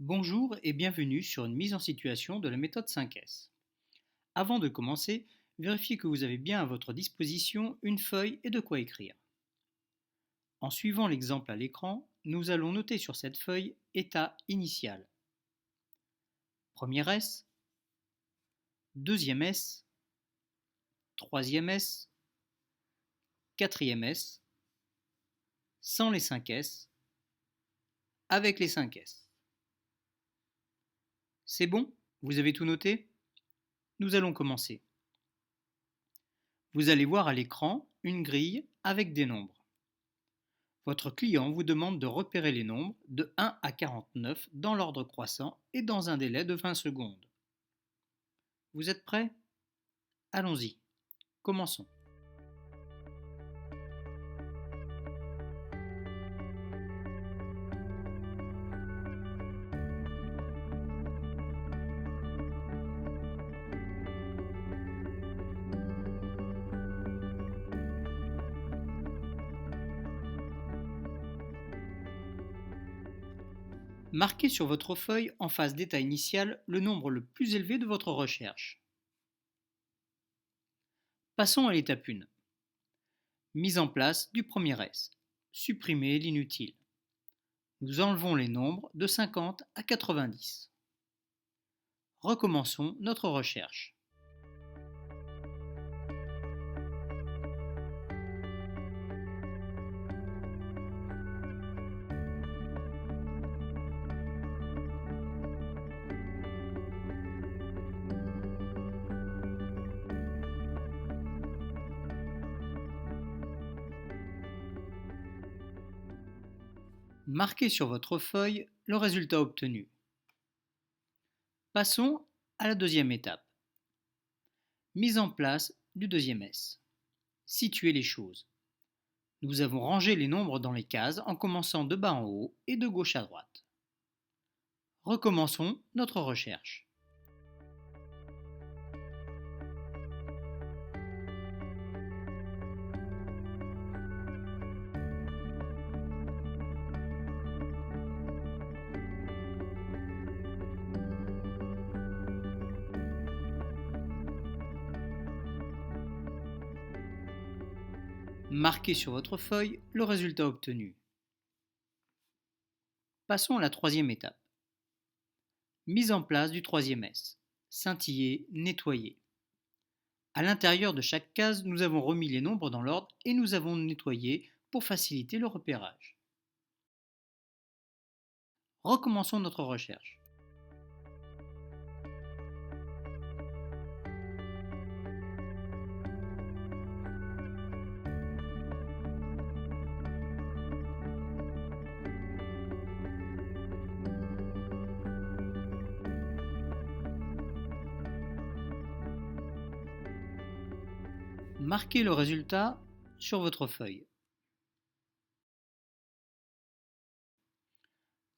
Bonjour et bienvenue sur une mise en situation de la méthode 5S. Avant de commencer, vérifiez que vous avez bien à votre disposition une feuille et de quoi écrire. En suivant l'exemple à l'écran, nous allons noter sur cette feuille état initial. Premier S, deuxième S, troisième S, quatrième S, sans les 5S, avec les 5S. C'est bon? Vous avez tout noté? Nous allons commencer. Vous allez voir à l'écran une grille avec des nombres. Votre client vous demande de repérer les nombres de 1 à 49 dans l'ordre croissant et dans un délai de 20 secondes. Vous êtes prêts? Allons-y. Commençons. Marquez sur votre feuille en face d'état initial le nombre le plus élevé de votre recherche. Passons à l'étape 1. Mise en place du premier S. Supprimer l'inutile. Nous enlevons les nombres de 50 à 90. Recommençons notre recherche. Marquez sur votre feuille le résultat obtenu. Passons à la deuxième étape. Mise en place du deuxième S. Situer les choses. Nous avons rangé les nombres dans les cases en commençant de bas en haut et de gauche à droite. Recommençons notre recherche. Marquez sur votre feuille le résultat obtenu. Passons à la troisième étape. Mise en place du troisième S. Scintiller, nettoyer. À l'intérieur de chaque case, nous avons remis les nombres dans l'ordre et nous avons nettoyé pour faciliter le repérage. Recommençons notre recherche. Marquez le résultat sur votre feuille.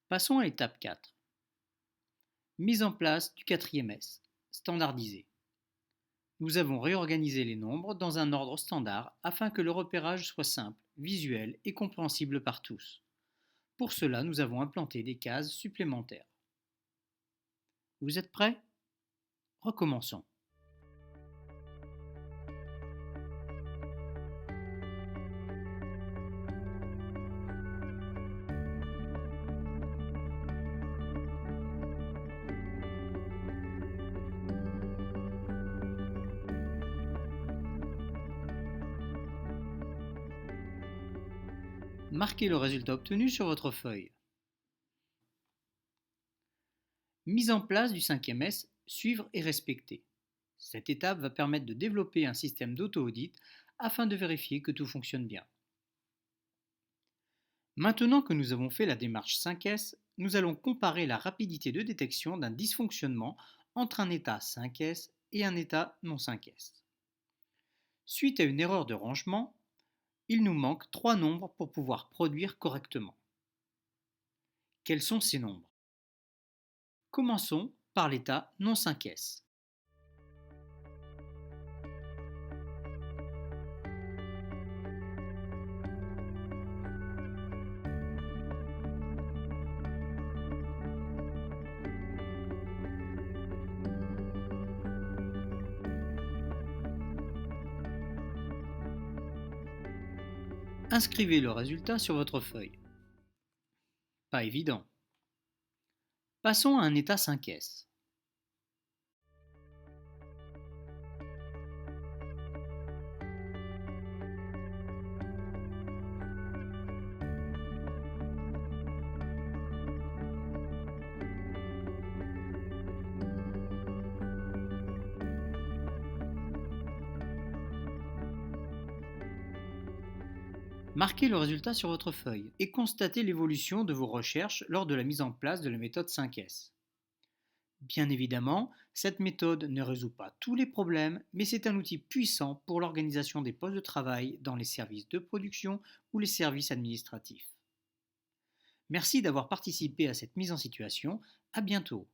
Passons à l'étape 4. Mise en place du quatrième S. Standardisé. Nous avons réorganisé les nombres dans un ordre standard afin que le repérage soit simple, visuel et compréhensible par tous. Pour cela, nous avons implanté des cases supplémentaires. Vous êtes prêts? Recommençons. Marquez le résultat obtenu sur votre feuille. Mise en place du cinquième S, suivre et respecter. Cette étape va permettre de développer un système d'auto-audit afin de vérifier que tout fonctionne bien. Maintenant que nous avons fait la démarche 5S, nous allons comparer la rapidité de détection d'un dysfonctionnement entre un état 5S et un état non 5S. Suite à une erreur de rangement, il nous manque 3 nombres pour pouvoir produire correctement. Quels sont ces nombres? Commençons par l'état non 5S. Inscrivez le résultat sur votre feuille. Pas évident. Passons à un état 5S. Marquez le résultat sur votre feuille et constatez l'évolution de vos recherches lors de la mise en place de la méthode 5S. Bien évidemment, cette méthode ne résout pas tous les problèmes, mais c'est un outil puissant pour l'organisation des postes de travail dans les services de production ou les services administratifs. Merci d'avoir participé à cette mise en situation. À bientôt.